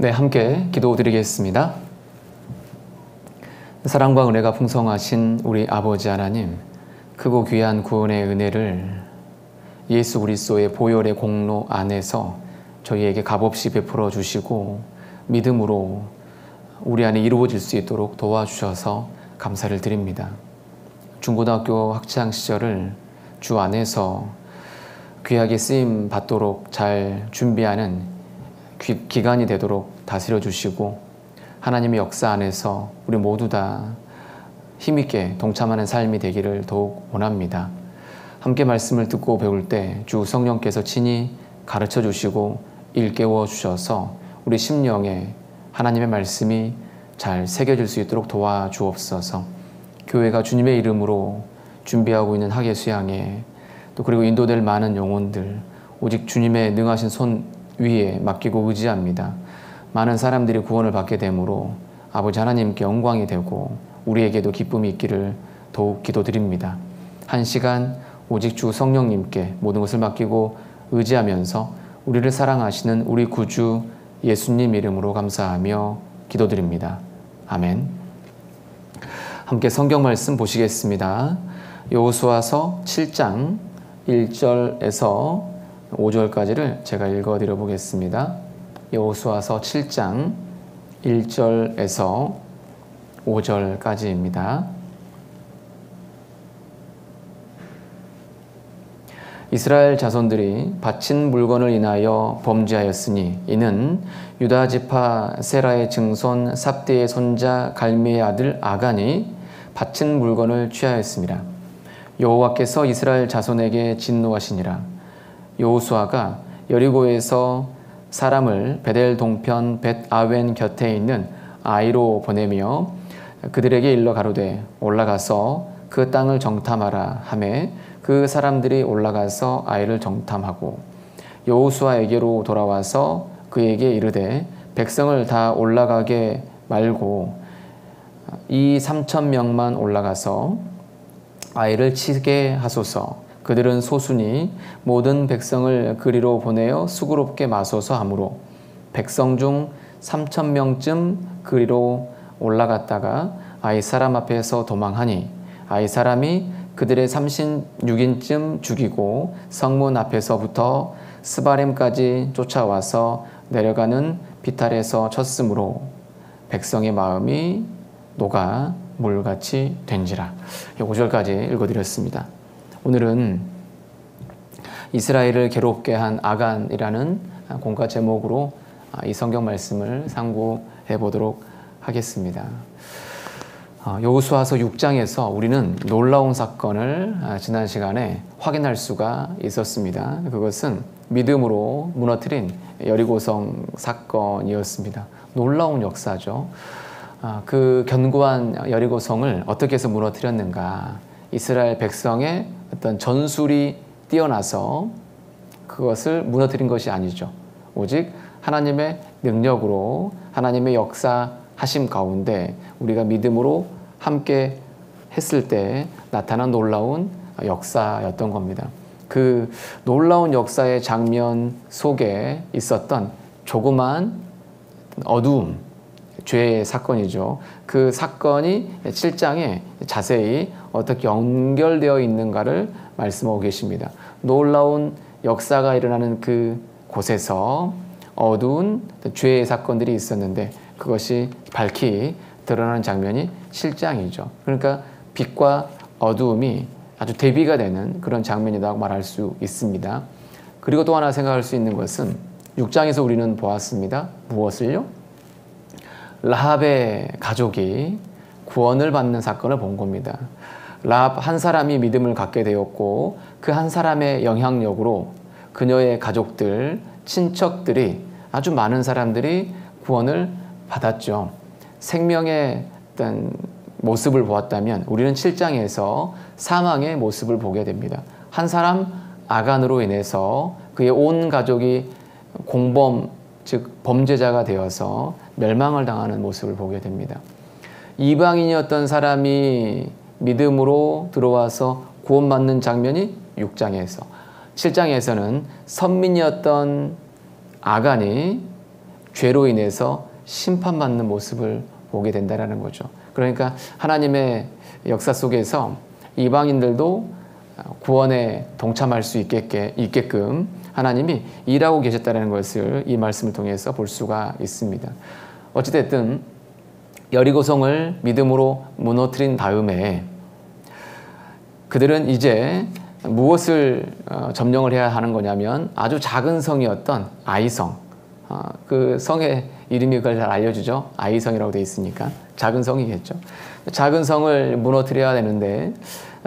네, 함께 기도드리겠습니다. 사랑과 은혜가 풍성하신 우리 아버지 하나님, 크고 귀한 구원의 은혜를 예수 그리스도의 보혈의 공로 안에서 저희에게 값없이 베풀어 주시고 믿음으로 우리 안에 이루어질 수 있도록 도와주셔서 감사를 드립니다. 중고등학교 학창 시절을 주 안에서 귀하게 쓰임 받도록 잘 준비하는 기간이 되도록 다스려 주시고 하나님의 역사 안에서 우리 모두 다 힘있게 동참하는 삶이 되기를 더욱 원합니다. 함께 말씀을 듣고 배울 때 주 성령께서 친히 가르쳐 주시고 일깨워 주셔서 우리 심령에 하나님의 말씀이 잘 새겨질 수 있도록 도와주옵소서. 교회가 주님의 이름으로 준비하고 있는 학예 수양회 또 그리고 인도될 많은 영혼들 오직 주님의 능하신 손 위에 맡기고 의지합니다. 많은 사람들이 구원을 받게 되므로 아버지 하나님께 영광이 되고 우리에게도 기쁨이 있기를 더욱 기도드립니다. 한 시간 오직 주 성령님께 모든 것을 맡기고 의지하면서 우리를 사랑하시는 우리 구주 예수님 이름으로 감사하며 기도드립니다. 아멘. 함께 성경 말씀 보시겠습니다. 여호수아서 7장 1절에서 5절까지를 제가 읽어드려 보겠습니다. 여호수아서 7장 1절에서 5절까지입니다. 이스라엘 자손들이 바친 물건을 인하여 범죄하였으니 이는 유다 지파 세라의 증손 삽디의 손자 갈미의 아들 아간이 바친 물건을 취하였습니다. 여호와께서 이스라엘 자손에게 진노하시니라. 여호수아가 여리고에서 사람을 베델 동편 벳 아웬 곁에 있는 아이로 보내며 그들에게 일러 가로되 올라가서 그 땅을 정탐하라 하매 그 사람들이 올라가서 아이를 정탐하고 여호수아에게로 돌아와서 그에게 이르되 백성을 다 올라가게 말고 이 3,000명만 올라가서 아이를 치게 하소서. 그들은 소수니 모든 백성을 그리로 보내어 수고롭게 마소서 하므로 백성 중 3,000명쯤 그리로 올라갔다가 아이 사람 앞에서 도망하니 아이 사람이 그들의 36인쯤 죽이고 성문 앞에서부터 스바렘까지 쫓아와서 내려가는 비탈에서 쳤으므로 백성의 마음이 녹아 물같이 된지라. 5절까지 읽어드렸습니다. 오늘은 이스라엘을 괴롭게 한 아간이라는 공과 제목으로 이 성경 말씀을 상고해 보도록 하겠습니다. 여호수아서 6장에서 우리는 놀라운 사건을 지난 시간에 확인할 수가 있었습니다. 그것은 믿음으로 무너뜨린 여리고성 사건이었습니다. 놀라운 역사죠. 그 견고한 여리고성을 어떻게 해서 무너뜨렸는가? 이스라엘 백성의 어떤 전술이 뛰어나서 그것을 무너뜨린 것이 아니죠. 오직 하나님의 능력으로 하나님의 역사하심 가운데 우리가 믿음으로 함께 했을 때 나타난 놀라운 역사였던 겁니다. 그 놀라운 역사의 장면 속에 있었던 조그만 어두움, 죄의 사건이죠. 그 사건이 7장에 자세히 어떻게 연결되어 있는가를 말씀하고 계십니다. 놀라운 역사가 일어나는 그 곳에서 어두운 죄의 사건들이 있었는데 그것이 밝히 드러나는 장면이 7장이죠. 그러니까 빛과 어두움이 아주 대비가 되는 그런 장면이라고 말할 수 있습니다. 그리고 또 하나 생각할 수 있는 것은 6장에서 우리는 보았습니다. 무엇을요? 라합의 가족이 구원을 받는 사건을 본 겁니다. 라합 한 사람이 믿음을 갖게 되었고 그 한 사람의 영향력으로 그녀의 가족들, 친척들이 아주 많은 사람들이 구원을 받았죠. 생명의 어떤 모습을 보았다면 우리는 7장에서 사망의 모습을 보게 됩니다. 한 사람 아간으로 인해서 그의 온 가족이 공범, 즉 범죄자가 되어서 멸망을 당하는 모습을 보게 됩니다. 이방인이었던 사람이 믿음으로 들어와서 구원받는 장면이 6장에서, 7장에서는 선민이었던 아간이 죄로 인해서 심판받는 모습을 보게 된다는 거죠. 그러니까 하나님의 역사 속에서 이방인들도 구원에 동참할 수 있게끔 하나님이 일하고 계셨다는 것을 이 말씀을 통해서 볼 수가 있습니다. 어찌됐든 여리고성을 믿음으로 무너뜨린 다음에 그들은 이제 무엇을 점령을 해야 하는 거냐면 아주 작은 성이었던 아이성, 그 성의 이름이 그걸 잘 알려주죠. 아이성이라고 되어 있으니까 작은 성이겠죠. 작은 성을 무너뜨려야 되는데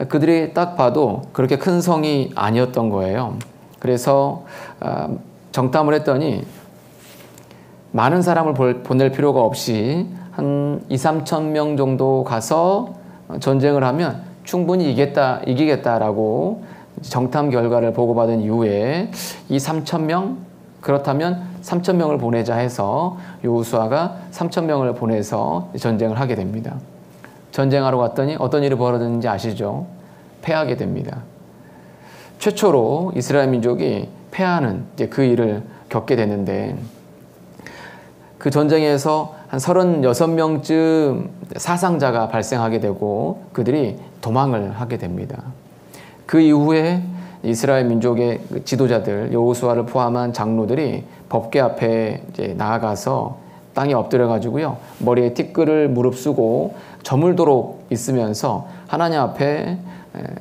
그들이 딱 봐도 그렇게 큰 성이 아니었던 거예요. 그래서 정탐을 했더니 많은 사람을 보낼 필요가 없이 한 2~3천 명 정도 가서 전쟁을 하면 충분히 이기겠다라고 정탐 결과를 보고받은 이후에 이 3,000명, 그렇다면 3,000명을 보내자 해서 여호수아가 3,000명을 보내서 전쟁을 하게 됩니다. 전쟁하러 갔더니 어떤 일이 벌어졌는지 아시죠? 패하게 됩니다. 최초로 이스라엘 민족이 패하는 이제 그 일을 겪게 되는데 그 전쟁에서 한 36명쯤 사상자가 발생하게 되고 그들이 도망을 하게 됩니다. 그 이후에 이스라엘 민족의 지도자들, 여호수아를 포함한 장로들이 법궤 앞에 이제 나아가서 땅에 엎드려 가지고요, 머리에 티끌을 무릅쓰고 저물도록 있으면서 하나님 앞에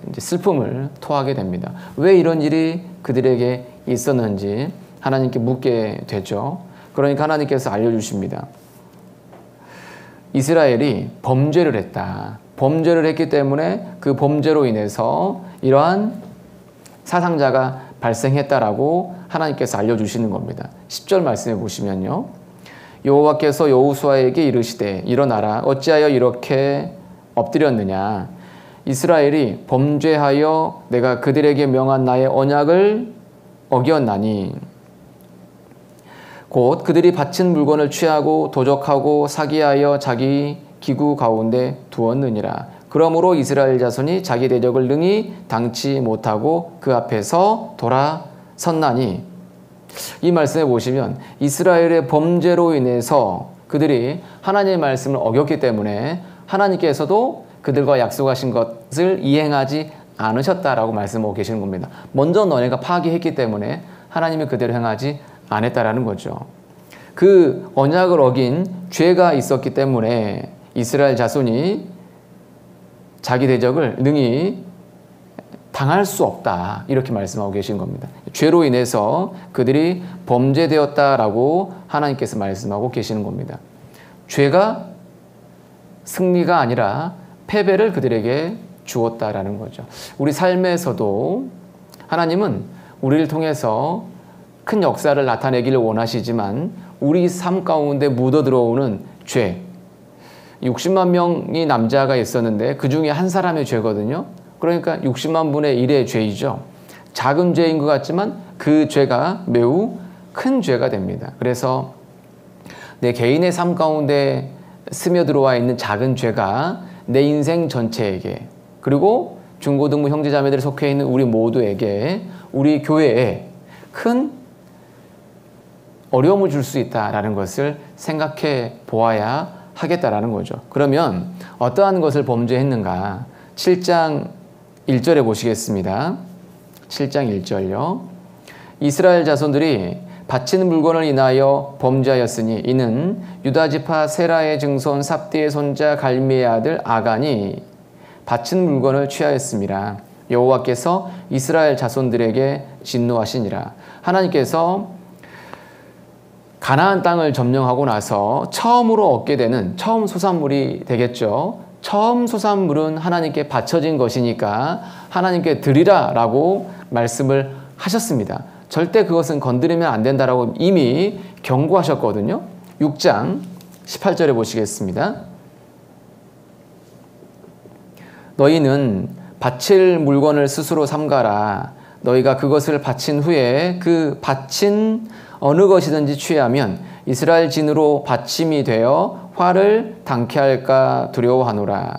이제 슬픔을 토하게 됩니다. 왜 이런 일이 그들에게 있었는지 하나님께 묻게 되죠. 그러니까 하나님께서 알려주십니다. 이스라엘이 범죄를 했다. 범죄를 했기 때문에 그 범죄로 인해서 이러한 사상자가 발생했다라고 하나님께서 알려주시는 겁니다. 10절 말씀해 보시면요, 여호와께서 여호수아에게 이르시되 일어나라, 어찌하여 이렇게 엎드렸느냐. 이스라엘이 범죄하여 내가 그들에게 명한 나의 언약을 어겼나니 곧 그들이 바친 물건을 취하고 도적하고 사기하여 자기 기구 가운데 두었느니라. 그러므로 이스라엘 자손이 자기 대적을 능히 당치 못하고 그 앞에서 돌아섰나니. 이 말씀에 보시면 이스라엘의 범죄로 인해서 그들이 하나님의 말씀을 어겼기 때문에 하나님께서도 그들과 약속하신 것을 이행하지 않으셨다라고 말씀하고 계시는 겁니다. 먼저 너네가 파기했기 때문에 하나님이 그대로 행하지 않았다라는 거죠. 그 언약을 어긴 죄가 있었기 때문에 이스라엘 자손이 자기 대적을 능히 당할 수 없다, 이렇게 말씀하고 계신 겁니다. 죄로 인해서 그들이 범죄되었다라고 하나님께서 말씀하고 계시는 겁니다. 죄가 승리가 아니라 패배를 그들에게 주었다라는 거죠. 우리 삶에서도 하나님은 우리를 통해서 큰 역사를 나타내기를 원하시지만 우리 삶 가운데 묻어 들어오는 죄, 60만 명이 남자가 있었는데 그 중에 한 사람의 죄거든요. 그러니까 60만 분의 1의 죄이죠. 작은 죄인 것 같지만 그 죄가 매우 큰 죄가 됩니다. 그래서 내 개인의 삶 가운데 스며들어와 있는 작은 죄가 내 인생 전체에게, 그리고 중고등부 형제자매들이 속해 있는 우리 모두에게, 우리 교회에 큰 어려움을 줄 수 있다라는 것을 생각해 보아야 하겠다라는 거죠. 그러면 어떠한 것을 범죄했는가? 7장 1절에 보시겠습니다. 7장 1절요. 이스라엘 자손들이 바치는 물건을 인하여 범죄하였으니 이는 유다지파 세라의 증손 삽디의 손자 갈미의 아들 아간이 바치는 물건을 취하였습니다. 여호와께서 이스라엘 자손들에게 진노하시니라. 하나님께서 가나안 땅을 점령하고 나서 처음으로 얻게 되는 처음 소산물이 되겠죠. 처음 소산물은 하나님께 바쳐진 것이니까 하나님께 드리라 라고 말씀을 하셨습니다. 절대 그것은 건드리면 안 된다라고 이미 경고하셨거든요. 6장 18절에 보시겠습니다. 너희는 바칠 물건을 스스로 삼가라. 너희가 그것을 바친 후에 그 바친 어느 것이든지 취하면 이스라엘 진으로 받침이 되어 화를 당케 할까 두려워하노라.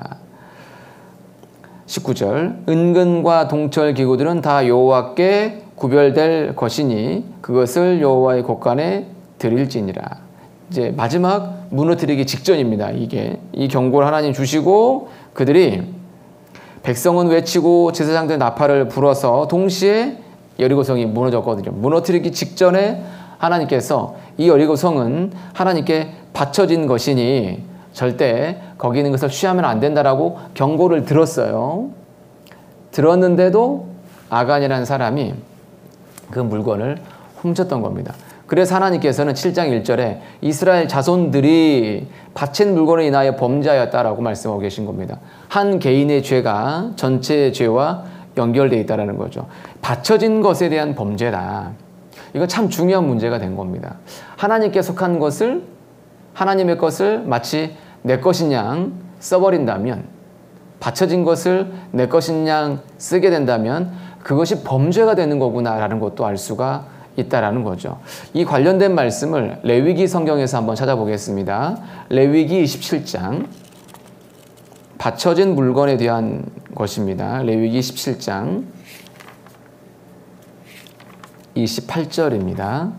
19절 은근과 동철 기구들은 다 여호와께 구별될 것이니 그것을 여호와의 곳간에 드릴지니라. 이제 마지막 무너뜨리기 직전입니다. 이게 이 경고를 하나님 주시고 그들이 백성은 외치고 제사장들 나팔을 불어서 동시에 여리고성이 무너졌거든요. 무너뜨리기 직전에 하나님께서 이 여리고성은 하나님께 바쳐진 것이니 절대 거기 있는 것을 취하면 안 된다라고 경고를 들었어요. 들었는데도 아간이라는 사람이 그 물건을 훔쳤던 겁니다. 그래서 하나님께서는 7장 1절에 이스라엘 자손들이 바친 물건을 인하여 범죄하였다라고 말씀하고 계신 겁니다. 한 개인의 죄가 전체의 죄와 연결되어 있다는 거죠. 바쳐진 것에 대한 범죄다. 이건 참 중요한 문제가 된 겁니다. 하나님께 속한 것을, 하나님의 것을 마치 내 것인 양 써버린다면, 바쳐진 것을 내 것인 양 쓰게 된다면 그것이 범죄가 되는 거구나라는 것도 알 수가 있다라는 거죠. 이 관련된 말씀을 레위기 성경에서 한번 찾아보겠습니다. 레위기 27장, 바쳐진 물건에 대한 것입니다. 레위기 17장 28절입니다.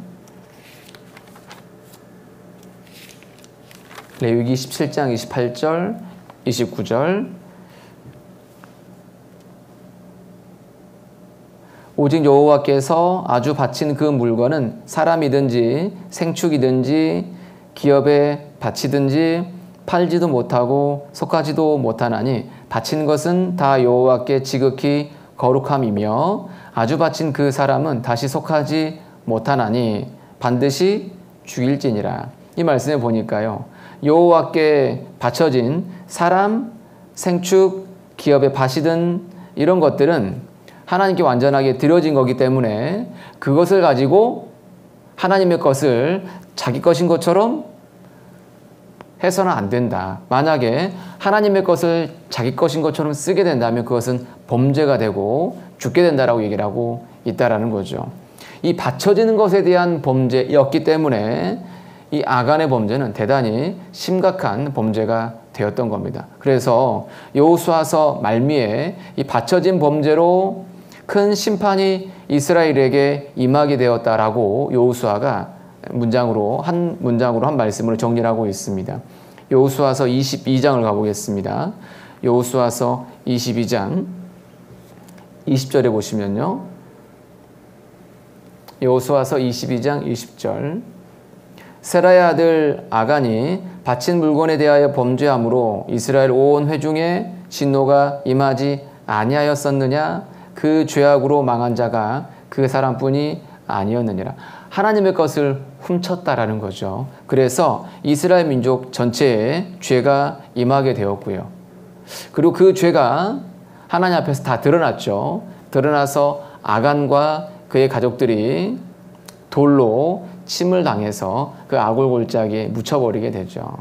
레위기 17장 28절, 29절. 오직 여호와께서 아주 바친 그 물건은 사람이든지 생축이든지 기업에 바치든지 팔지도 못하고 속하지도 못하나니 바친 것은 다 여호와께 지극히 거룩함이며 아주 바친 그 사람은 다시 속하지 못하나니 반드시 죽일지니라. 이 말씀에 보니까요, 여호와께 바쳐진 사람, 생축, 기업에 바치든 이런 것들은 하나님께 완전하게 드려진 거기 때문에 그것을 가지고 하나님의 것을 자기 것인 것처럼 해서는 안 된다. 만약에 하나님의 것을 자기 것인 것처럼 쓰게 된다면 그것은 범죄가 되고 죽게 된다라고 얘기를 하고 있다라는 거죠. 이 바쳐지는 것에 대한 범죄였기 때문에 이 아간의 범죄는 대단히 심각한 범죄가 되었던 겁니다. 그래서 여호수아서 말미에 이 바쳐진 범죄로 큰 심판이 이스라엘에게 임하게 되었다라고 여호수아가 한 문장으로 한 말씀으로 정리를 하고 있습니다. 여호수아서 22장을 가보겠습니다. 여호수아서 22장 20절에 보시면요, 여호수아서 22장 20절, 세라의 아들 아간이 바친 물건에 대하여 범죄함으로 이스라엘 온 회중에 진노가 임하지 아니하였었느냐? 그 죄악으로 망한 자가 그 사람뿐이 아니었느니라. 하나님의 것을 훔쳤다라는 거죠. 그래서 이스라엘 민족 전체에 죄가 임하게 되었고요. 그리고 그 죄가 하나님 앞에서 다 드러났죠. 드러나서 아간과 그의 가족들이 돌로 침을 당해서 그 아골 골짜기에 묻혀버리게 되죠.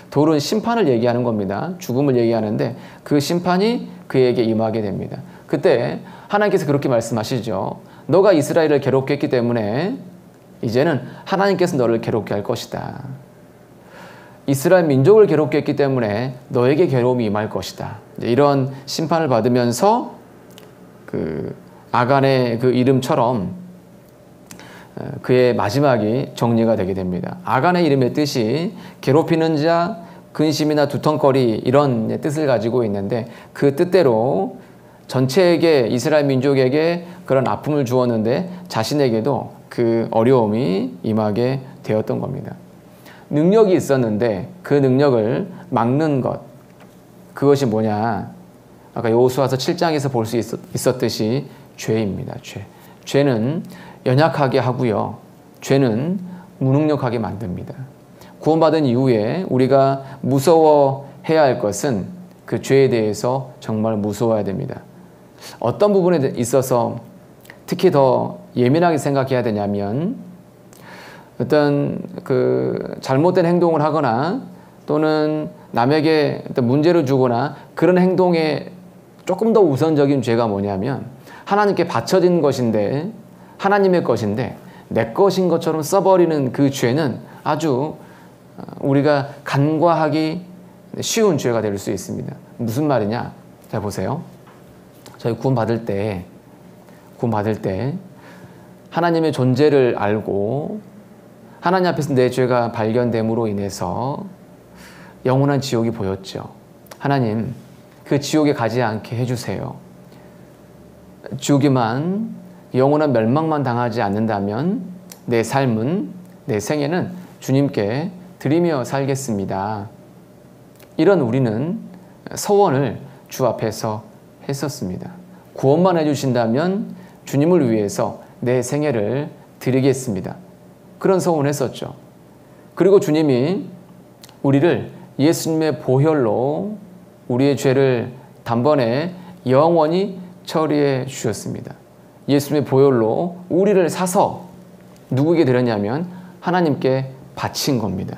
돌은 심판을 얘기하는 겁니다. 죽음을 얘기하는데 그 심판이 그에게 임하게 됩니다. 그때 하나님께서 그렇게 말씀하시죠. 너가 이스라엘을 괴롭게 했기 때문에 이제는 하나님께서 너를 괴롭게 할 것이다. 이스라엘 민족을 괴롭게 했기 때문에 너에게 괴로움이 임할 것이다. 이런 심판을 받으면서 그 아간의 그 이름처럼 그의 마지막이 정리가 되게 됩니다. 아간의 이름의 뜻이 괴롭히는 자, 근심이나 두턴거리 이런 뜻을 가지고 있는데 그 뜻대로 전체에게 이스라엘 민족에게 그런 아픔을 주었는데 자신에게도 그 어려움이 임하게 되었던 겁니다. 능력이 있었는데 그 능력을 막는 것, 그것이 뭐냐? 아까 여호수아서 7장에서 볼 수 있었듯이 죄입니다. 죄는 연약하게 하고요. 죄는 무능력하게 만듭니다. 구원받은 이후에 우리가 무서워해야 할 것은 그 죄에 대해서 정말 무서워야 됩니다. 어떤 부분에 있어서 특히 더 예민하게 생각해야 되냐면 어떤 그 잘못된 행동을 하거나 또는 남에게 어떤 문제를 주거나 그런 행동에 조금 더 우선적인 죄가 뭐냐면 하나님께 바쳐진 것인데 하나님의 것인데 내 것인 것처럼 써버리는 그 죄는 아주 우리가 간과하기 쉬운 죄가 될 수 있습니다. 무슨 말이냐? 자, 보세요. 저희 구원받을 때 하나님의 존재를 알고 하나님 앞에서 내 죄가 발견됨으로 인해서 영원한 지옥이 보였죠. 하나님, 그 지옥에 가지 않게 해주세요. 지옥에만 영원한 멸망만 당하지 않는다면 내 삶은, 내 생애는 주님께 드리며 살겠습니다. 이런 우리는 서원을 주 앞에서 했었습니다. 구원만 해주신다면 주님을 위해서 내 생애를 드리겠습니다. 그런 서원을 했었죠. 그리고 주님이 우리를 예수님의 보혈로 우리의 죄를 단번에 영원히 처리해 주셨습니다. 예수님의 보혈로 우리를 사서 누구에게 드렸냐면 하나님께 바친 겁니다.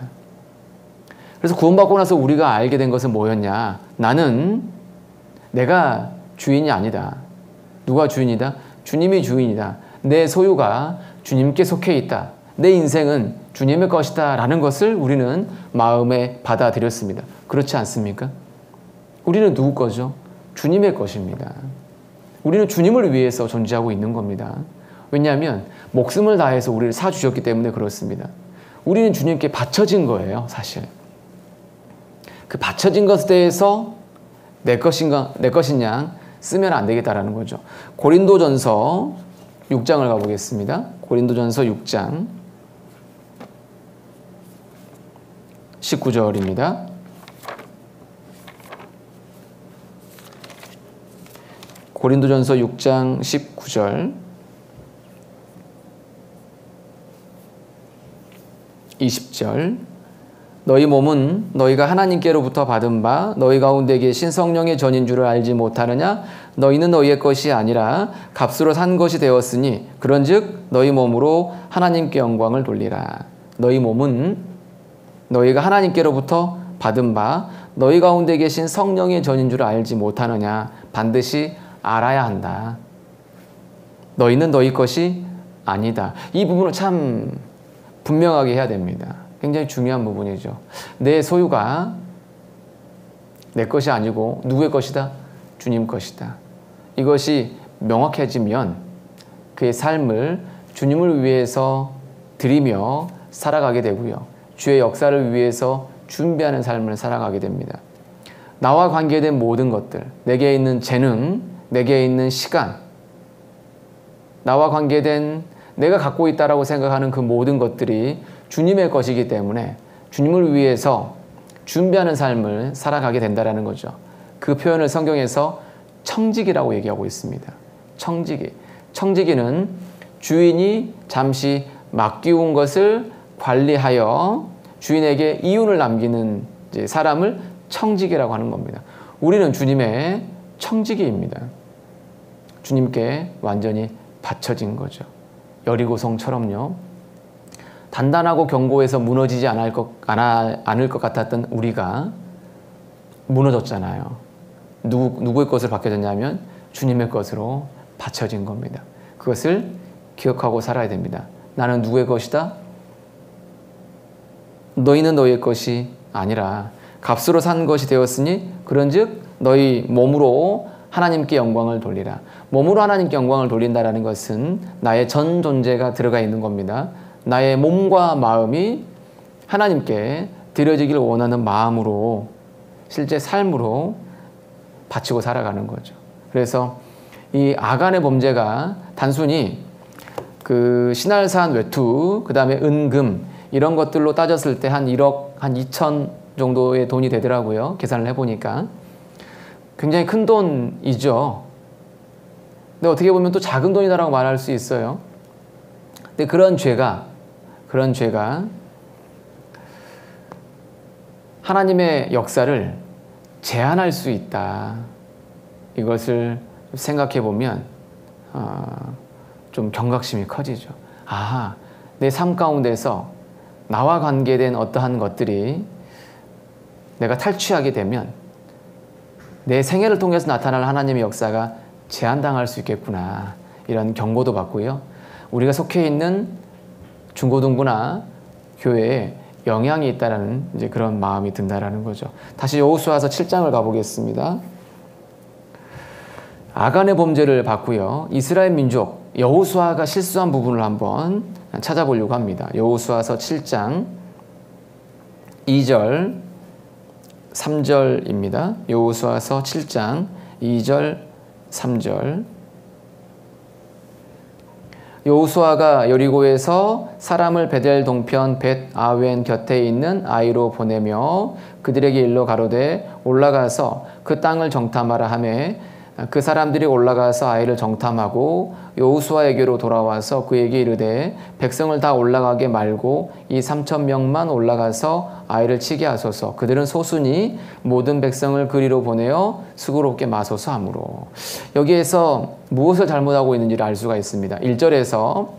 그래서 구원받고 나서 우리가 알게 된 것은 뭐였냐? 나는 내가 주인이 아니다. 누가 주인이다? 주님이 주인이다. 내 소유가 주님께 속해 있다. 내 인생은 주님의 것이다 라는 것을 우리는 마음에 받아들였습니다. 그렇지 않습니까? 우리는 누구 거죠? 주님의 것입니다. 우리는 주님을 위해서 존재하고 있는 겁니다. 왜냐하면 목숨을 다해서 우리를 사주셨기 때문에 그렇습니다. 우리는 주님께 바쳐진 거예요, 사실. 그 바쳐진 것에 대해서 내 것이냐 쓰면 안 되겠다라는 거죠. 고린도전서 6장을 가보겠습니다. 고린도전서 6장 19절입니다. 고린도전서 6장 19절 20절 너희 몸은 너희가 하나님께로부터 받은 바 너희 가운데 계신 성령의 전인 줄을 알지 못하느냐? 너희는 너희의 것이 아니라 값으로 산 것이 되었으니 그런즉 너희 몸으로 하나님께 영광을 돌리라. 너희 몸은 너희가 하나님께로부터 받은 바 너희 가운데 계신 성령의 전인 줄을 알지 못하느냐? 반드시 알아야 한다. 너희는 너희 것이 아니다. 이 부분을 참 분명하게 해야 됩니다. 굉장히 중요한 부분이죠. 내 소유가 내 것이 아니고 누구의 것이다? 주님 것이다. 이것이 명확해지면 그의 삶을 주님을 위해서 드리며 살아가게 되고요. 주의 역사를 위해서 준비하는 삶을 살아가게 됩니다. 나와 관계된 모든 것들, 내게 있는 재능, 내게 있는 시간, 나와 관계된 내가 갖고 있다라고 생각하는 그 모든 것들이 주님의 것이기 때문에 주님을 위해서 준비하는 삶을 살아가게 된다는 거죠. 그 표현을 성경에서 청지기라고 얘기하고 있습니다. 청지기. 청지기는 주인이 잠시 맡기운 것을 관리하여 주인에게 이윤을 남기는 사람을 청지기라고 하는 겁니다. 우리는 주님의 청지기입니다. 주님께 완전히 바쳐진 거죠. 여리고성처럼요. 단단하고 견고해서 무너지지 않을 것 같았던 우리가 무너졌잖아요. 누구의 것을 바뀌어졌냐면 주님의 것으로 바쳐진 겁니다. 그것을 기억하고 살아야 됩니다. 나는 누구의 것이다? 너희는 너희의 것이 아니라 값으로 산 것이 되었으니 그런즉 너희 몸으로 하나님께 영광을 돌리라. 몸으로 하나님께 영광을 돌린다라는 것은 나의 전 존재가 들어가 있는 겁니다. 나의 몸과 마음이 하나님께 드려지길 원하는 마음으로 실제 삶으로 바치고 살아가는 거죠. 그래서 이 아간의 범죄가 단순히 그 신할산 외투, 그 다음에 은금 이런 것들로 따졌을 때 한 1억, 한 2천 정도의 돈이 되더라고요. 계산을 해보니까. 굉장히 큰 돈이죠. 근데 어떻게 보면 또 작은 돈이다라고 말할 수 있어요. 근데 그런 죄가 하나님의 역사를 제한할 수 있다. 이것을 생각해 보면 좀 경각심이 커지죠. 아, 내 삶 가운데서 나와 관계된 어떠한 것들이 내가 탈취하게 되면 내 생애를 통해서 나타날 하나님의 역사가 제한당할 수 있겠구나. 이런 경고도 받고요. 우리가 속해 있는 중고등부나 교회에 영향이 있다라는 이제 그런 마음이 든다라는 거죠. 다시 여호수아서 7장을 가보겠습니다. 아간의 범죄를 봤고요. 이스라엘 민족 여호수아가 실수한 부분을 한번 찾아보려고 합니다. 여호수아서 7장 2절 3절입니다. 여호수아서 7장 2절 3절. 여호수아가 여리고에서 사람을 베델 동편 벳 아웬 곁에 있는 아이로 보내며 그들에게 일러 가로되 올라가서 그 땅을 정탐하라 하매 그 사람들이 올라가서 아이를 정탐하고 여호수아에게로 돌아와서 그에게 이르되 백성을 다 올라가게 말고 이 3,000명만 올라가서 아이를 치게 하소서. 그들은 소수니 모든 백성을 그리로 보내어 수고롭게 마소서 하므로. 여기에서 무엇을 잘못하고 있는지를 알 수가 있습니다. 1절에서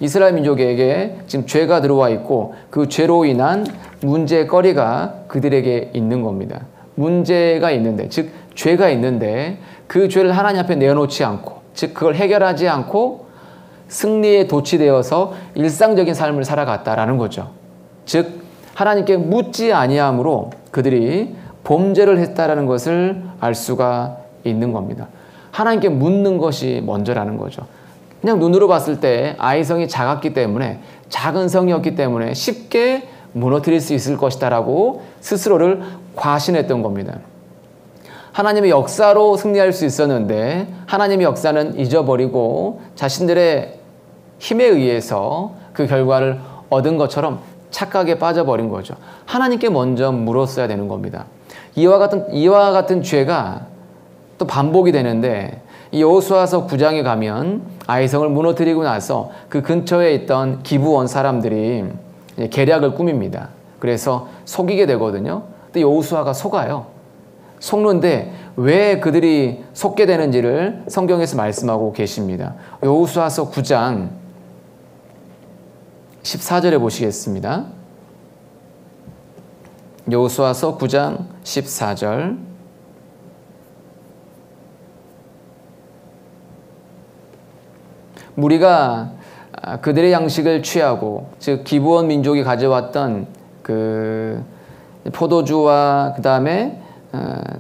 이스라엘 민족에게 지금 죄가 들어와 있고 그 죄로 인한 문제거리가 그들에게 있는 겁니다. 문제가 있는데, 즉 죄가 있는데 그 죄를 하나님 앞에 내어놓지 않고, 즉 그걸 해결하지 않고 승리에 도취되어서 일상적인 삶을 살아갔다라는 거죠. 즉 하나님께 묻지 아니함으로 그들이 범죄를 했다라는 것을 알 수가 있는 겁니다. 하나님께 묻는 것이 먼저라는 거죠. 그냥 눈으로 봤을 때 아이성이 작았기 때문에, 작은 성이었기 때문에 쉽게 무너뜨릴 수 있을 것이다라고 스스로를 과신했던 겁니다. 하나님의 역사로 승리할 수 있었는데 하나님의 역사는 잊어버리고 자신들의 힘에 의해서 그 결과를 얻은 것처럼 착각에 빠져버린 거죠. 하나님께 먼저 물었어야 되는 겁니다. 이와 같은 죄가 또 반복이 되는데, 이 여호수아서 9장에 가면 아이성을 무너뜨리고 나서 그 근처에 있던 기브온 사람들이 계략을 꾸밉니다. 그래서 속이게 되거든요. 근데 여호수아가 속아요. 속는데 왜 그들이 속게 되는지를 성경에서 말씀하고 계십니다. 여호수아서 9장 14절에 보시겠습니다. 여호수아서 9장 14절. 무리가 그들의 양식을 취하고, 즉 기브온 민족이 가져왔던 그 포도주와 그 다음에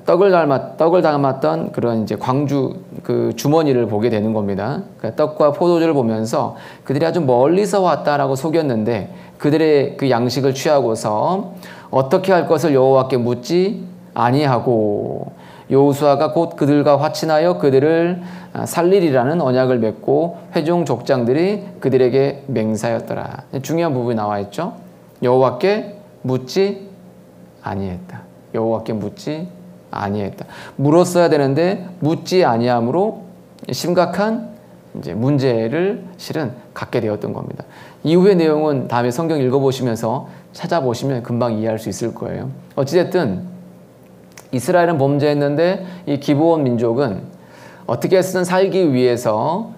떡을 담았던 그런 이제 광주 그 주머니를 보게 되는 겁니다. 그러니까 떡과 포도주를 보면서 그들이 아주 멀리서 왔다라고 속였는데, 그들의 그 양식을 취하고서 어떻게 할 것을 여호와께 묻지 아니하고 여호수아가 곧 그들과 화친하여 그들을 살리리라는 언약을 맺고 회중 족장들이 그들에게 맹세하였더라. 중요한 부분이 나와 있죠. 여호와께 묻지 아니했다. 여호와께 묻지 아니했다. 물었어야 되는데 묻지 아니함으로 심각한 이제 문제를 실은 갖게 되었던 겁니다. 이후의 내용은 다음에 성경 읽어보시면서 찾아보시면 금방 이해할 수 있을 거예요. 어찌됐든 이스라엘은 범죄했는데 이 기브온 민족은 어떻게 해서든 살기 위해서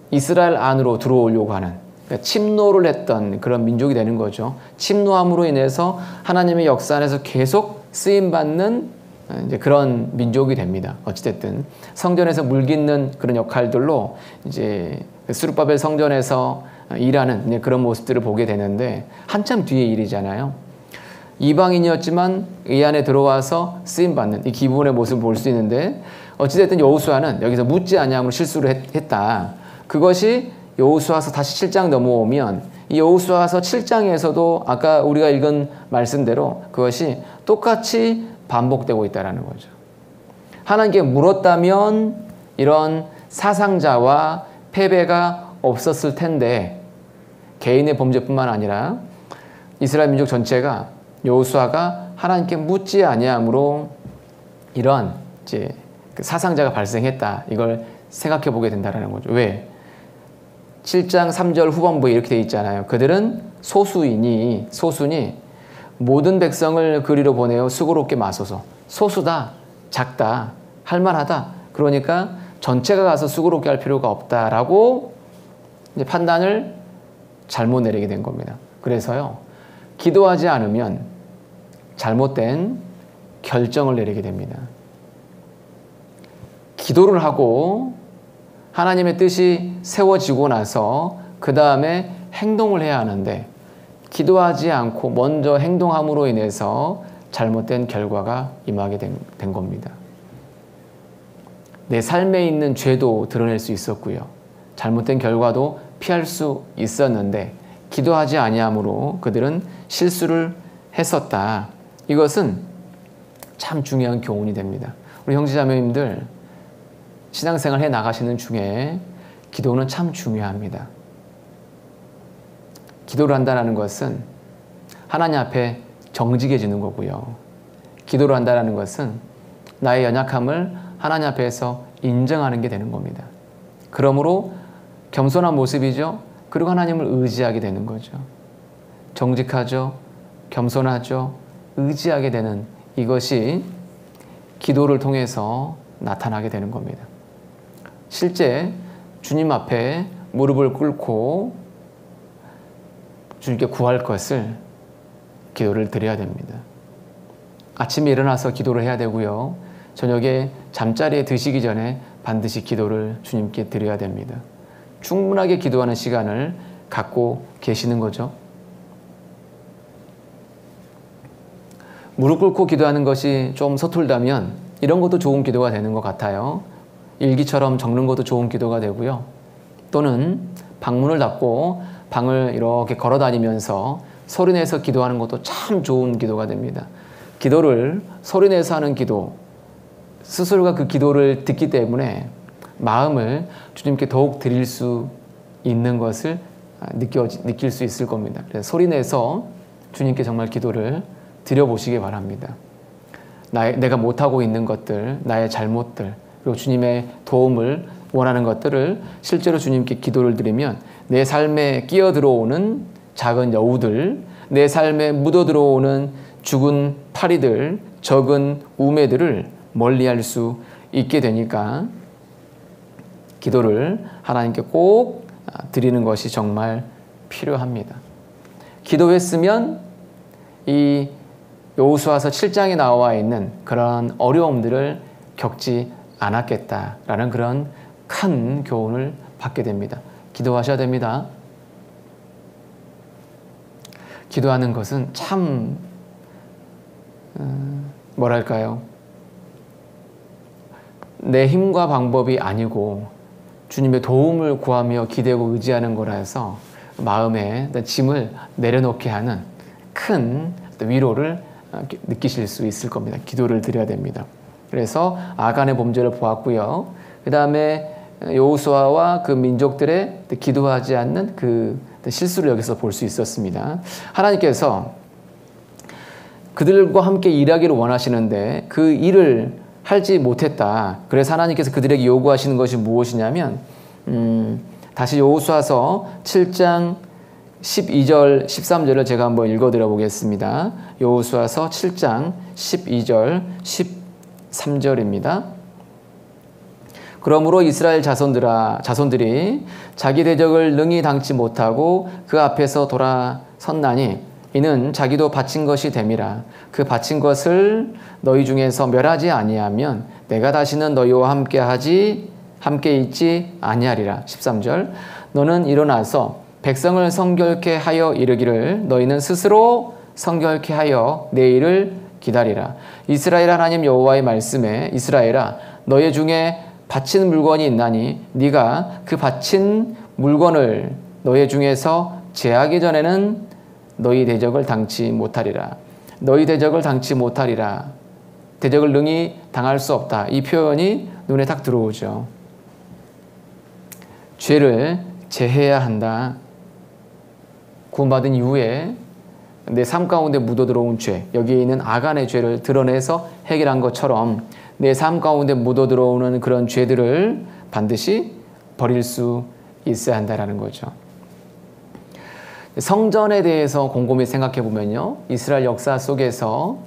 이스라엘 안으로 들어오려고 하는, 그러니까 침노를 했던 그런 민족이 되는 거죠. 침노함으로 인해서 하나님의 역사 안에서 계속 쓰임받는 이제 그런 민족이 됩니다. 어찌됐든 성전에서 물깃는 그런 역할들로 이제 스룹바벨 성전에서 일하는 이제 그런 모습들을 보게 되는데, 한참 뒤의 일이잖아요. 이방인이었지만 이 안에 들어와서 쓰임받는 이 기브온의 모습을 볼 수 있는데, 어찌됐든 여호수아는 여기서 묻지 아니함으로 실수를 했다. 그것이 여호수아서 다시 7장 넘어오면 이 여호수아서 7장에서도 아까 우리가 읽은 말씀대로 그것이 똑같이 반복되고 있다는 거죠. 하나님께 물었다면 이런 사상자와 패배가 없었을 텐데, 개인의 범죄뿐만 아니라 이스라엘 민족 전체가 여호수아가 하나님께 묻지 아니함으로 이런 이제 그 사상자가 발생했다. 이걸 생각해 보게 된다는 거죠. 왜? 7장 3절 후반부에 이렇게 되어 있잖아요. 그들은 소수니 모든 백성을 그리로 보내어 수고롭게 마소서. 소수다, 작다, 할만하다. 그러니까 전체가 가서 수고롭게 할 필요가 없다라고 이제 판단을 잘못 내리게 된 겁니다. 그래서요, 기도하지 않으면 잘못된 결정을 내리게 됩니다. 기도를 하고 하나님의 뜻이 세워지고 나서 그 다음에 행동을 해야 하는데, 기도하지 않고 먼저 행동함으로 인해서 잘못된 결과가 임하게 된 겁니다. 내 삶에 있는 죄도 드러낼 수 있었고요. 잘못된 결과도 피할 수 있었는데 기도하지 아니함으로 그들은 실수를 했었다. 이것은 참 중요한 교훈이 됩니다. 우리 형제자매님들 신앙생활 해 나가시는 중에 기도는 참 중요합니다. 기도를 한다는 것은 하나님 앞에 정직해지는 거고요. 기도를 한다는 것은 나의 연약함을 하나님 앞에서 인정하는 게 되는 겁니다. 그러므로 겸손한 모습이죠. 그리고 하나님을 의지하게 되는 거죠. 정직하죠. 겸손하죠. 의지하게 되는 이것이 기도를 통해서 나타나게 되는 겁니다. 실제 주님 앞에 무릎을 꿇고 주님께 구할 것을 기도를 드려야 됩니다. 아침에 일어나서 기도를 해야 되고요. 저녁에 잠자리에 드시기 전에 반드시 기도를 주님께 드려야 됩니다. 충분하게 기도하는 시간을 갖고 계시는 거죠. 무릎 꿇고 기도하는 것이 좀 서툴다면 이런 것도 좋은 기도가 되는 것 같아요. 일기처럼 적는 것도 좋은 기도가 되고요. 또는 방문을 닫고 방을 이렇게 걸어 다니면서 소리내서 기도하는 것도 참 좋은 기도가 됩니다. 기도를 소리내서 하는 기도, 스스로가 그 기도를 듣기 때문에 마음을 주님께 더욱 드릴 수 있는 것을 느낄 수 있을 겁니다. 그래서 소리내서 주님께 정말 기도를 드려보시기 바랍니다. 내가 못하고 있는 것들, 나의 잘못들, 그리고 주님의 도움을 원하는 것들을 실제로 주님께 기도를 드리면 내 삶에 끼어 들어오는 작은 여우들, 내 삶에 묻어 들어오는 죽은 파리들, 적은 우매들을 멀리할 수 있게 되니까 기도를 하나님께 꼭 드리는 것이 정말 필요합니다. 기도했으면 이 여호수아서 7장에 나와 있는 그런 어려움들을 겪지 않았겠다라는 그런 큰 교훈을 받게 됩니다. 기도하셔야 됩니다. 기도하는 것은 참 뭐랄까요? 내 힘과 방법이 아니고 주님의 도움을 구하며 기대고 의지하는 거라서 마음에 짐을 내려놓게 하는 큰 위로를 느끼실 수 있을 겁니다. 기도를 드려야 됩니다. 그래서 아간의 범죄를 보았고요. 그 다음에 여호수아와 그 민족들의 기도하지 않는 그 실수를 여기서 볼 수 있었습니다. 하나님께서 그들과 함께 일하기를 원하시는데 그 일을 하지 못했다. 그래서 하나님께서 그들에게 요구하시는 것이 무엇이냐면 다시 여호수아서 7장 12절, 13절을 제가 한번 읽어드려 보겠습니다. 여호수아서 7장 12절, 13절입니다. 그러므로 이스라엘 자손들이 자기 대적을 능히 당치 못하고 그 앞에서 돌아섰나니 이는 자기도 바친 것이 됨이라. 그 바친 것을 너희 중에서 멸하지 아니하면 내가 다시는 너희와 함께 있지 아니하리라. 13절 너는 일어나서 백성을 성결케 하여 이르기를 너희는 스스로 성결케 하여 내일을 기다리라. 이스라엘 하나님 여호와의 말씀에 이스라엘아 너희 중에 바친 물건이 있나니 네가 그 바친 물건을 너희 중에서 제하기 전에는 너희 대적을 당치 못하리라. 너희 대적을 당치 못하리라. 대적을 능히 당할 수 없다. 이 표현이 눈에 딱 들어오죠. 죄를 제해야 한다. 구원받은 이후에 내 삶 가운데 묻어들어온 죄, 여기에 있는 아간의 죄를 드러내서 해결한 것처럼 내 삶 가운데 묻어들어오는 그런 죄들을 반드시 버릴 수 있어야 한다는 거죠. 성전에 대해서 곰곰이 생각해 보면요, 이스라엘 역사 속에서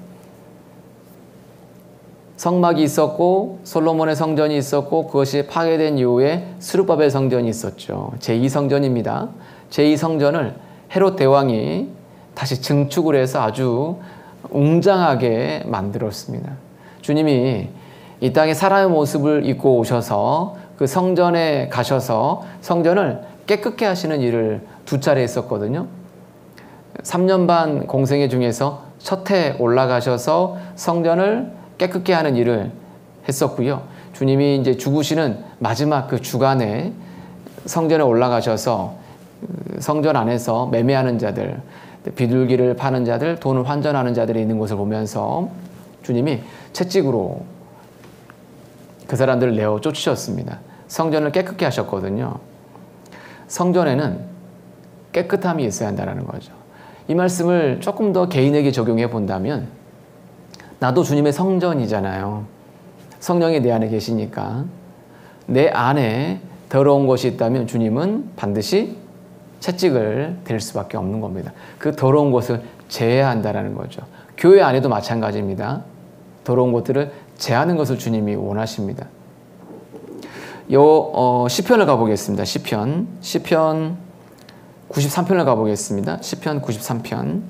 성막이 있었고 솔로몬의 성전이 있었고 그것이 파괴된 이후에 스룹바벨 성전이 있었죠. 제2성전입니다. 제2성전을 헤롯 대왕이 다시 증축을 해서 아주 웅장하게 만들었습니다. 주님이 이 땅에 사람의 모습을 입고 오셔서 그 성전에 가셔서 성전을 깨끗게 하시는 일을 2차례 했었거든요. 3년 반 공생애 중에서 첫 해 올라가셔서 성전을 깨끗게 하는 일을 했었고요. 주님이 이제 죽으시는 마지막 그 주간에 성전에 올라가셔서 성전 안에서 매매하는 자들, 비둘기를 파는 자들, 돈을 환전하는 자들이 있는 곳을 보면서 주님이 채찍으로 그 사람들을 내어 쫓으셨습니다. 성전을 깨끗게 하셨거든요. 성전에는 깨끗함이 있어야 한다는 거죠. 이 말씀을 조금 더 개인에게 적용해 본다면, 나도 주님의 성전이잖아요. 성령이 내 안에 계시니까 내 안에 더러운 것이 있다면 주님은 반드시 채찍을 댈 수밖에 없는 겁니다. 그 더러운 것을 제해야 한다는 거죠. 교회 안에도 마찬가지입니다. 더러운 것들을 제하는 것을 주님이 원하십니다. 시편을 가보겠습니다. 시편 93편을 가보겠습니다. 시편 93편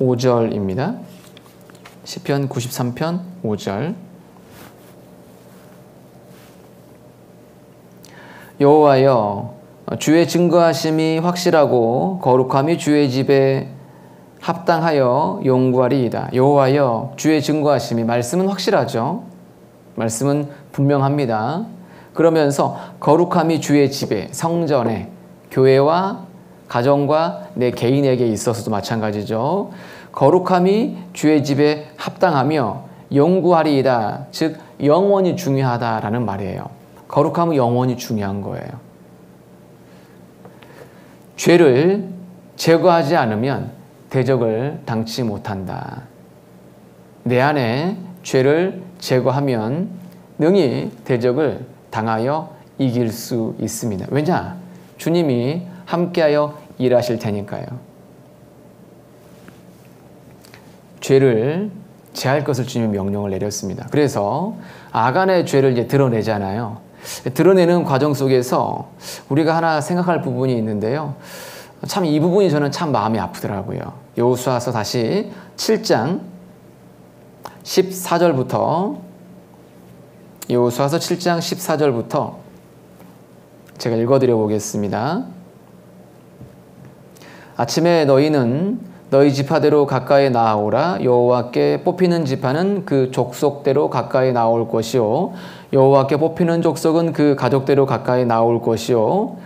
5절입니다. 시편 93편 5절. 여호와여, 주의 증거하심이 확실하고 거룩함이 주의 집에 합당하여 용구하리이다. 여호와여, 주의 증거하심이, 말씀은 확실하죠. 말씀은 분명합니다. 그러면서 거룩함이 주의 집에, 성전에, 교회와 가정과 내 개인에게 있어서도 마찬가지죠. 거룩함이 주의 집에 합당하며 영구하리이다. 즉 영원히 중요하다라는 말이에요. 거룩함은 영원히 중요한 거예요. 죄를 제거하지 않으면 대적을 당치 못한다. 내 안에 죄를 제거하면 능히 대적을 당하여 이길 수 있습니다. 왜냐? 주님이 함께하여 일하실 테니까요. 죄를 제할 것을 주님이 명령을 내렸습니다. 그래서 아간의 죄를 이제 드러내잖아요. 드러내는 과정 속에서 우리가 하나 생각할 부분이 있는데요. 참 이 부분이 저는 참 마음이 아프더라고요. 여호수아서 다시 7장 14절부터, 여호수아서 7장 14절부터 제가 읽어드려 보겠습니다. 아침에 너희는 너희 지파대로 가까이 나아오라. 여호와께 뽑히는 지파는 그 족속대로 가까이 나올 것이요, 여호와께 뽑히는 족속은 그 가족대로 가까이 나올 것이요,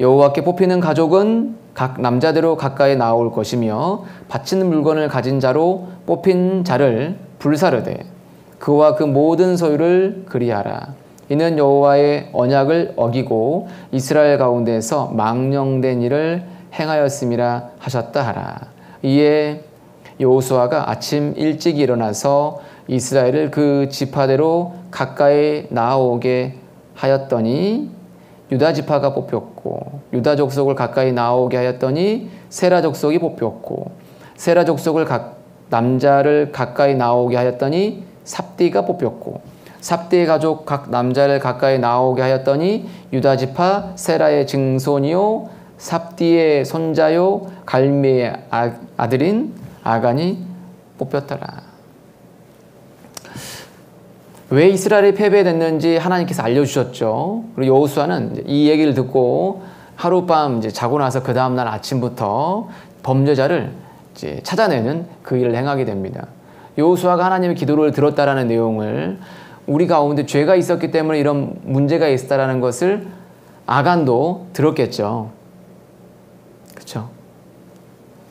여호와께 뽑히는 가족은 각 남자대로 가까이 나올 것이며, 바치는 물건을 가진 자로 뽑힌 자를 불사르되 그와 그 모든 소유를 그리하라. 이는 여호와의 언약을 어기고 이스라엘 가운데에서 망령된 일을 행하였음이라 하셨다 하라. 이에 여호수아가 아침 일찍 일어나서 이스라엘을 그 지파대로 가까이 나아오게 하였더니 유다 지파가 뽑혔고, 유다 족속을 가까이 나아오게 하였더니 세라 족속이 뽑혔고, 세라 족속을 남자를 가까이 나아오게 하였더니 삽디가 뽑혔고, 삽디의 가족 각 남자를 가까이 나아오게 하였더니 유다 지파 세라의 증손이요 삽디의 손자요 갈미의 아들인 아간이 뽑혔더라. 왜 이스라엘이 패배됐는지 하나님께서 알려주셨죠. 그리고 여호수아는 이 얘기를 듣고 하룻밤 이제 자고 나서 그 다음날 아침부터 범죄자를 이제 찾아내는 그 일을 행하게 됩니다. 여호수아가 하나님의 기도를 들었다라는 내용을, 우리 가운데 죄가 있었기 때문에 이런 문제가 있었다라는 것을 아간도 들었겠죠. 그렇죠?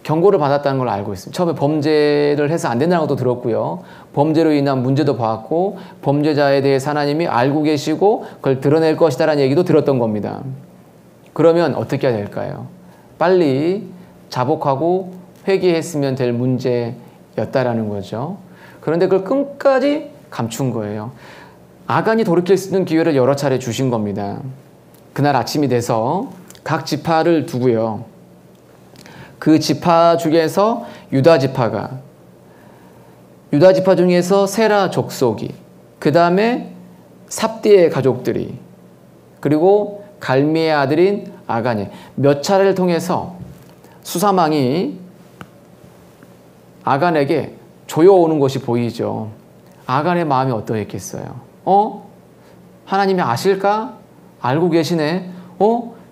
경고를 받았다는 걸 알고 있습니다. 처음에 범죄를 해서 안 된다는 것도 들었고요. 범죄로 인한 문제도 봤고, 범죄자에 대해서 하나님이 알고 계시고 그걸 드러낼 것이다라는 얘기도 들었던 겁니다. 그러면 어떻게 해야 될까요? 빨리 자복하고 회개했으면 될 문제였다라는 거죠. 그런데 그걸 끝까지 감춘 거예요. 아간이 돌이킬 수 있는 기회를 여러 차례 주신 겁니다. 그날 아침이 돼서 각 지파를 두고요. 그 지파 중에서 유다 지파 중에서 세라 족속이, 그 다음에 삽디의 가족들이, 그리고 갈미의 아들인 아간이 몇 차례를 통해서 수사망이 아간에게 조여오는 것이 보이죠. 아간의 마음이 어떠했겠어요? 하나님이 아실까? 알고 계시네?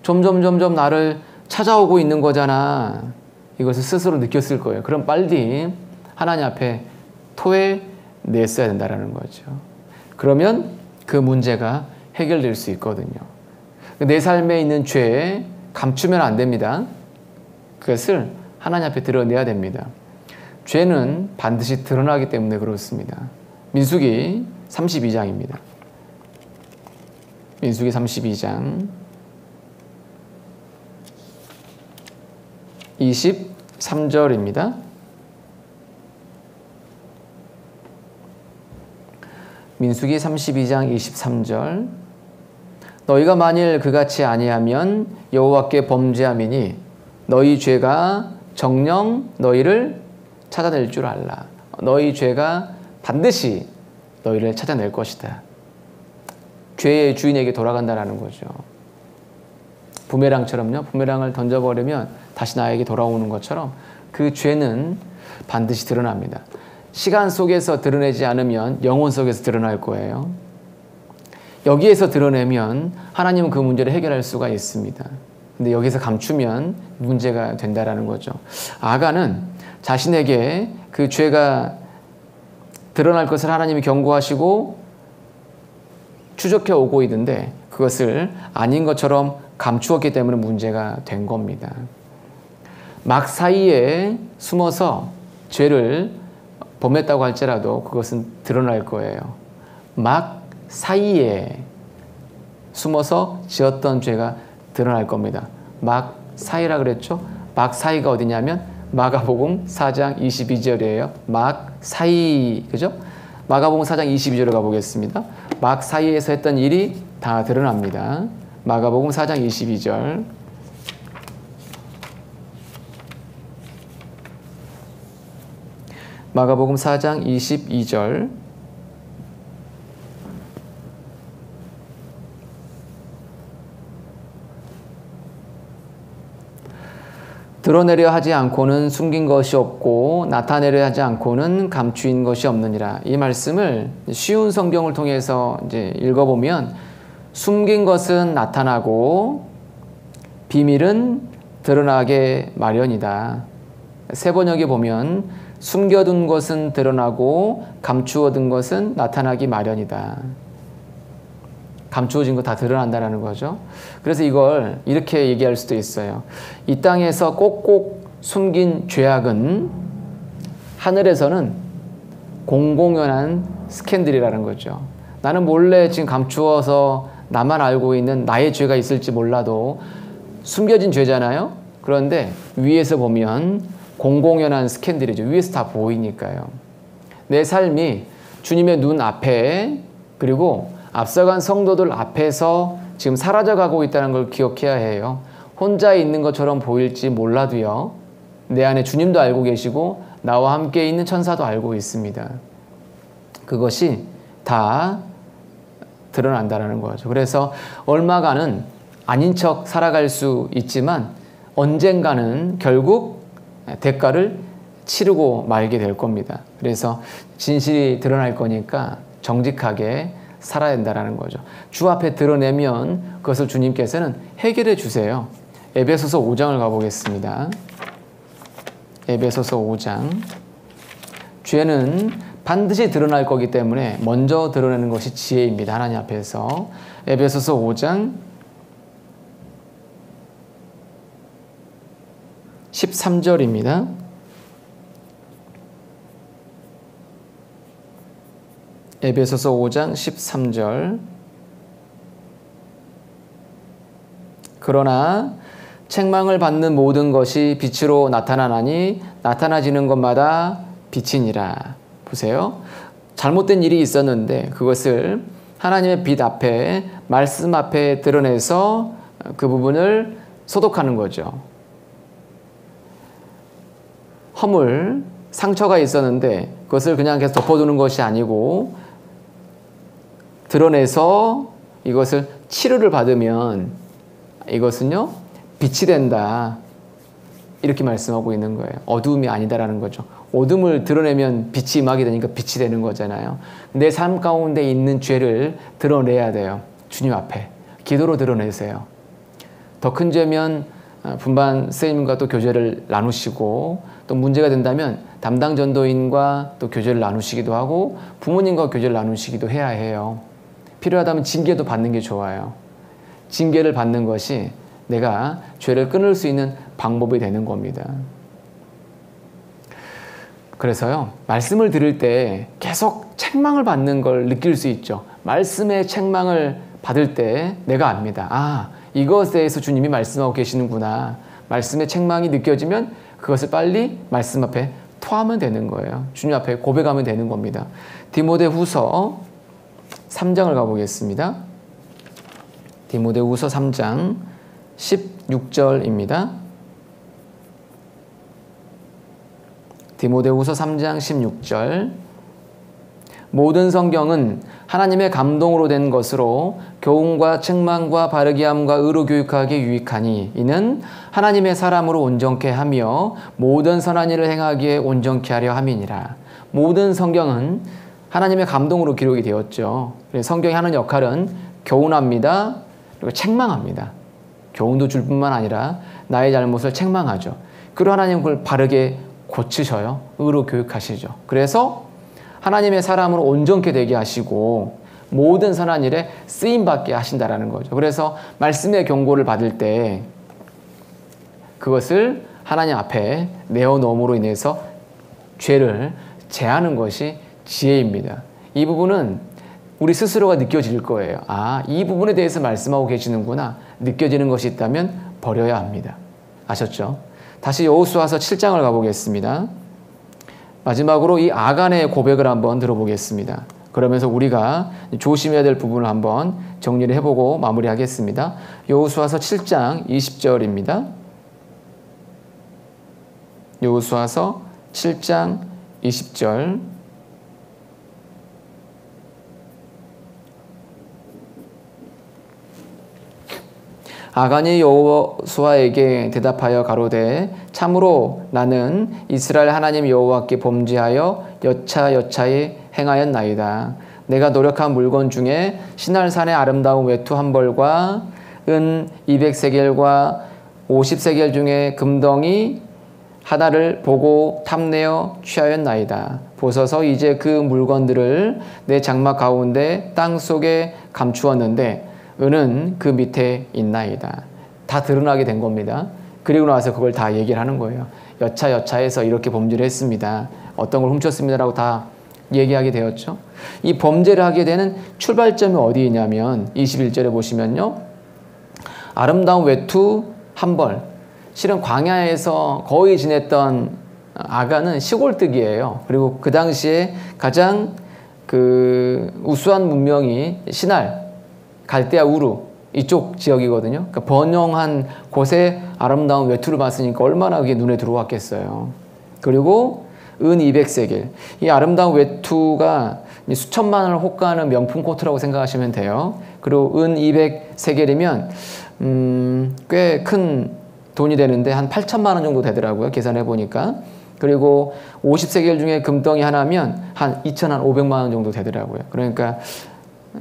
점점 나를 찾아오고 있는 거잖아. 이것을 스스로 느꼈을 거예요. 그럼 빨리 하나님 앞에 토해냈어야 된다는 거죠. 그러면 그 문제가 해결될 수 있거든요. 내 삶에 있는 죄 감추면 안 됩니다. 그것을 하나님 앞에 드러내야 됩니다. 죄는 반드시 드러나기 때문에 그렇습니다. 민수기 32장입니다. 민수기 32장 23절입니다. 민수기 32장 23절 너희가 만일 그같이 아니하면 여호와께 범죄함이니 너희 죄가 정녕 너희를 찾아낼 줄 알라. 너희 죄가 반드시 너희를 찾아낼 것이다. 죄의 주인에게 돌아간다라는 거죠. 부메랑처럼요. 부메랑을 던져버리면 다시 나에게 돌아오는 것처럼 그 죄는 반드시 드러납니다. 시간 속에서 드러내지 않으면 영혼 속에서 드러날 거예요. 여기에서 드러내면 하나님은 그 문제를 해결할 수가 있습니다. 근데 여기서 감추면 문제가 된다라는 거죠. 아간은 자신에게 그 죄가 드러날 것을 하나님이 경고하시고 추적해 오고 있는데 그것을 아닌 것처럼 감추었기 때문에 문제가 된 겁니다. 막 사이에 숨어서 죄를 범했다고 할지라도 그것은 드러날 거예요. 막 사이에 숨어서 지었던 죄가 드러날 겁니다. 막 사이라 그랬죠? 막 사이가 어디냐면 마가복음 4장 22절이에요. 막 사이, 그죠? 마가복음 4장 22절을 가보겠습니다. 막 사이에서 했던 일이 다 드러납니다. 마가복음 4장 22절 마가복음 4장 22절 드러내려 하지 않고는 숨긴 것이 없고 나타내려 하지 않고는 감추인 것이 없느니라. 이 말씀을 쉬운 성경을 통해서 이제 읽어보면 숨긴 것은 나타나고 비밀은 드러나게 마련이다. 세 번역에 보면 숨겨둔 것은 드러나고 감추어둔 것은 나타나기 마련이다. 감추어진 거 다 드러난다는 거죠. 그래서 이걸 이렇게 얘기할 수도 있어요. 이 땅에서 꼭꼭 숨긴 죄악은 하늘에서는 공공연한 스캔들이라는 거죠. 나는 몰래 지금 감추어서 나만 알고 있는 나의 죄가 있을지 몰라도 숨겨진 죄잖아요. 그런데 위에서 보면 공공연한 스캔들이죠. 위에서 다 보이니까요. 내 삶이 주님의 눈 앞에 그리고 앞서간 성도들 앞에서 지금 사라져가고 있다는 걸 기억해야 해요. 혼자 있는 것처럼 보일지 몰라도요. 내 안에 주님도 알고 계시고 나와 함께 있는 천사도 알고 있습니다. 그것이 다 드러난다는 거죠. 그래서 얼마간은 아닌 척 살아갈 수 있지만 언젠가는 결국 대가를 치르고 말게 될 겁니다. 그래서 진실이 드러날 거니까 정직하게 살아야 된다는 거죠. 주 앞에 드러내면 그것을 주님께서는 해결해 주세요. 에베소서 5장을 가보겠습니다. 에베소서 5장. 죄는 반드시 드러날 거기 때문에 먼저 드러내는 것이 지혜입니다. 하나님 앞에서. 에베소서 5장 13절입니다. 에베소서 5장 13절 그러나 책망을 받는 모든 것이 빛으로 나타나나니 나타나지는 것마다 빛이니라. 보세요. 잘못된 일이 있었는데 그것을 하나님의 빛 앞에 말씀 앞에 드러내서 그 부분을 소독하는 거죠. 허물, 상처가 있었는데 그것을 그냥 계속 덮어두는 것이 아니고 드러내서 이것을 치료를 받으면 이것은요 빛이 된다. 이렇게 말씀하고 있는 거예요. 어두움이 아니다라는 거죠. 어둠을 드러내면 빛이 임하게 되니까 빛이 되는 거잖아요. 내 삶 가운데 있는 죄를 드러내야 돼요. 주님 앞에 기도로 드러내세요. 더 큰 죄면 분반 선생님과 또 교제를 나누시고 또 문제가 된다면 담당 전도인과 또 교제를 나누시기도 하고 부모님과 교제를 나누시기도 해야 해요. 필요하다면 징계도 받는 게 좋아요. 징계를 받는 것이 내가 죄를 끊을 수 있는 방법이 되는 겁니다. 그래서요, 말씀을 들을 때 계속 책망을 받는 걸 느낄 수 있죠. 말씀의 책망을 받을 때 내가 압니다. 아, 이것에 대해서 주님이 말씀하고 계시는구나. 말씀의 책망이 느껴지면 그것을 빨리 말씀 앞에 토하면 되는 거예요. 주님 앞에 고백하면 되는 겁니다. 디모데후서 3장을 가보겠습니다. 디모데후서 3장 16절입니다. 디모데후서 3장 16절. 모든 성경은 하나님의 감동으로 된 것으로 교훈과 책망과 바르게 함과 의로 교육하기에 유익하니 이는 하나님의 사람으로 온전케 하며 모든 선한 일을 행하기에 온전케 하려 함이니라. 모든 성경은 하나님의 감동으로 기록이 되었죠. 성경이 하는 역할은 교훈합니다. 그리고 책망합니다. 교훈도 줄 뿐만 아니라 나의 잘못을 책망하죠. 그리고 하나님 그걸 바르게 고치셔요. 의로 교육하시죠. 그래서 하나님의 사람으로 온전케 되게 하시고 모든 선한 일에 쓰임받게 하신다라는 거죠. 그래서 말씀의 경고를 받을 때 그것을 하나님 앞에 내어놓음으로 인해서 죄를 제하는 것이 지혜입니다. 이 부분은 우리 스스로가 느껴질 거예요. 아, 이 부분에 대해서 말씀하고 계시는구나. 느껴지는 것이 있다면 버려야 합니다. 아셨죠? 다시 여호수아서 7장을 가보겠습니다. 마지막으로 이 아간의 고백을 한번 들어보겠습니다. 그러면서 우리가 조심해야 될 부분을 한번 정리를 해보고 마무리하겠습니다. 여호수아서 7장 20절입니다. 여호수아서 7장 20절. 아간이 여호수아에게 대답하여 가로되 참으로 나는 이스라엘 하나님 여호와께 범죄하여 여차여차히 행하였나이다. 내가 노력한 물건 중에 시날산의 아름다운 외투 한 벌과 은 200세겔과 50세겔 중에 금덩이 하나를 보고 탐내어 취하였나이다. 보소서 이제 그 물건들을 내 장막 가운데 땅 속에 감추었는데 은은 그 밑에 있나이다. 다 드러나게 된 겁니다. 그리고 나서 그걸 다 얘기를 하는 거예요. 여차여차해서 이렇게 범죄를 했습니다. 어떤 걸 훔쳤습니다라고 다 얘기하게 되었죠. 이 범죄를 하게 되는 출발점이 어디냐면 21절에 보시면요. 아름다운 외투 한 벌. 실은 광야에서 거의 지냈던 아간은 시골뜨기예요. 그리고 그 당시에 가장 우수한 문명이 시날, 갈대아 우르 이쪽 지역이거든요. 그러니까 번영한 곳에 아름다운 외투를 봤으니까 얼마나 그게 눈에 들어왔겠어요. 그리고 은 200세겔. 이 아름다운 외투가 수천만 원을 호가하는 명품 코트라고 생각하시면 돼요. 그리고 은 200세겔이면 꽤 큰 돈이 되는데 한 8천만 원 정도 되더라고요. 계산해 보니까. 그리고 50세겔 중에 금덩이 하나면 한 2,500만 원 정도 되더라고요. 그러니까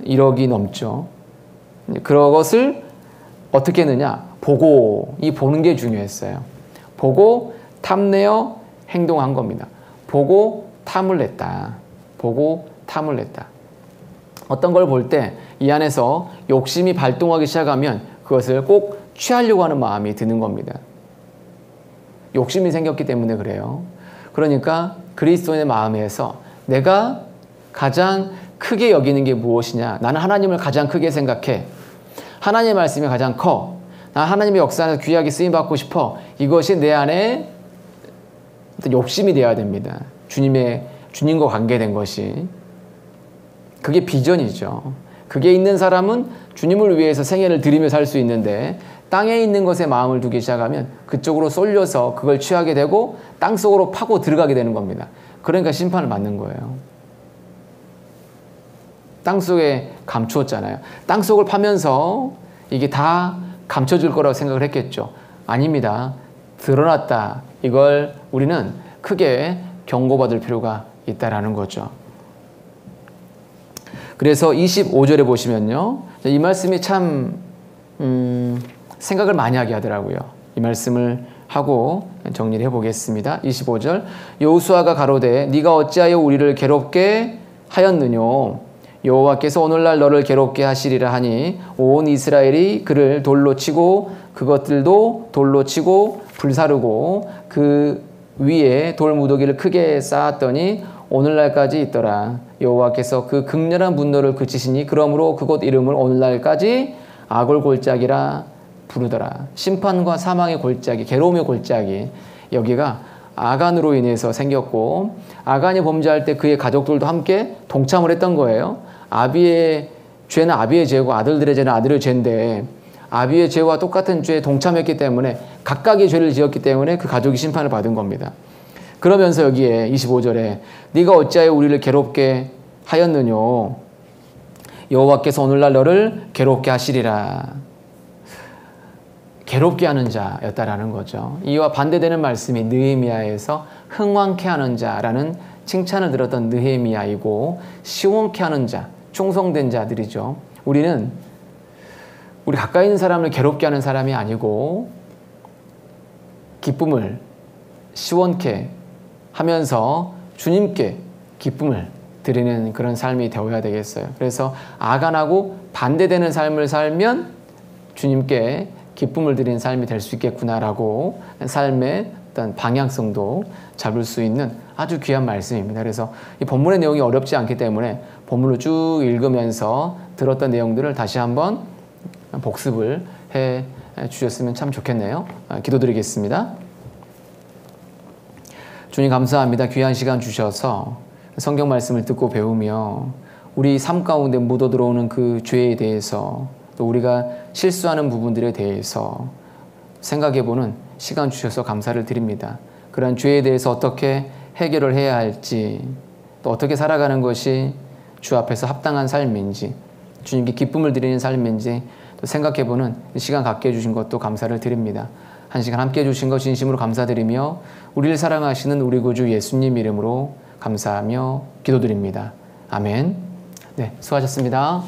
1억이 넘죠. 그것을 어떻게 했느냐? 보고, 이 보는 게 중요했어요. 보고 탐내어 행동한 겁니다. 보고 탐을 냈다. 보고 탐을 냈다. 어떤 걸 볼 때 이 안에서 욕심이 발동하기 시작하면 그것을 꼭 취하려고 하는 마음이 드는 겁니다. 욕심이 생겼기 때문에 그래요. 그러니까 그리스도인의 마음에서 내가 가장 크게 여기는 게 무엇이냐? 나는 하나님을 가장 크게 생각해. 하나님의 말씀이 가장 커. 난 하나님의 역사 안에서 귀하게 쓰임받고 싶어. 이것이 내 안에 욕심이 되어야 됩니다. 주님과 관계된 것이. 그게 비전이죠. 그게 있는 사람은 주님을 위해서 생애를 드리며 살 수 있는데 땅에 있는 것에 마음을 두기 시작하면 그쪽으로 쏠려서 그걸 취하게 되고 땅속으로 파고 들어가게 되는 겁니다. 그러니까 심판을 받는 거예요. 땅속에 감추었잖아요. 땅속을 파면서 이게 다 감춰질 거라고 생각을 했겠죠. 아닙니다. 드러났다. 이걸 우리는 크게 경고받을 필요가 있다라는 거죠. 그래서 25절에 보시면요. 이 말씀이 참 생각을 많이 하게 하더라고요. 이 말씀을 하고 정리를 해보겠습니다. 25절. 여호수아가 가로되 네가 어찌하여 우리를 괴롭게 하였느뇨. 여호와께서 오늘날 너를 괴롭게 하시리라 하니 온 이스라엘이 그를 돌로 치고 그것들도 돌로 치고 불사르고 그 위에 돌 무더기를 크게 쌓았더니 오늘날까지 있더라. 여호와께서 그 극렬한 분노를 그치시니 그러므로 그곳 이름을 오늘날까지 아골 골짜기라 부르더라. 심판과 사망의 골짜기, 괴로움의 골짜기. 여기가 아간으로 인해서 생겼고, 아간이 범죄할 때 그의 가족들도 함께 동참을 했던 거예요. 아비의 죄는 아비의 죄고 아들들의 죄는 아들의 죄인데, 아비의 죄와 똑같은 죄에 동참했기 때문에 각각의 죄를 지었기 때문에 그 가족이 심판을 받은 겁니다. 그러면서 여기에 25절에 네가 어찌하여 우리를 괴롭게 하였느뇨? 여호와께서 오늘날 너를 괴롭게 하시리라. 괴롭게 하는 자였다라는 거죠. 이와 반대되는 말씀이 느헤미야에서 흥왕케 하는 자라는 칭찬을 들었던 느헤미야이고, 시원케 하는 자, 충성된 자들이죠. 우리 가까이 있는 사람을 괴롭게 하는 사람이 아니고 기쁨을 시원케 하면서 주님께 기쁨을 드리는 그런 삶이 되어야 되겠어요. 그래서 아간하고 반대되는 삶을 살면 주님께 기쁨을 드리는 삶이 될 수 있겠구나라고 삶의 어떤 방향성도 잡을 수 있는 아주 귀한 말씀입니다. 그래서 이 본문의 내용이 어렵지 않기 때문에 본문을 쭉 읽으면서 들었던 내용들을 다시 한번 복습을 해 주셨으면 참 좋겠네요. 기도드리겠습니다. 주님 감사합니다. 귀한 시간 주셔서 성경 말씀을 듣고 배우며 우리 삶 가운데 묻어 들어오는 그 죄에 대해서, 또 우리가 실수하는 부분들에 대해서 생각해보는 시간 주셔서 감사를 드립니다. 그런 죄에 대해서 어떻게 해결을 해야 할지, 또 어떻게 살아가는 것이 주 앞에서 합당한 삶인지, 주님께 기쁨을 드리는 삶인지 또 생각해보는 시간 갖게 해주신 것도 감사를 드립니다. 한 시간 함께 해주신 것 진심으로 감사드리며 우리를 사랑하시는 우리 구주 예수님 이름으로 감사하며 기도드립니다. 아멘. 네, 수고하셨습니다.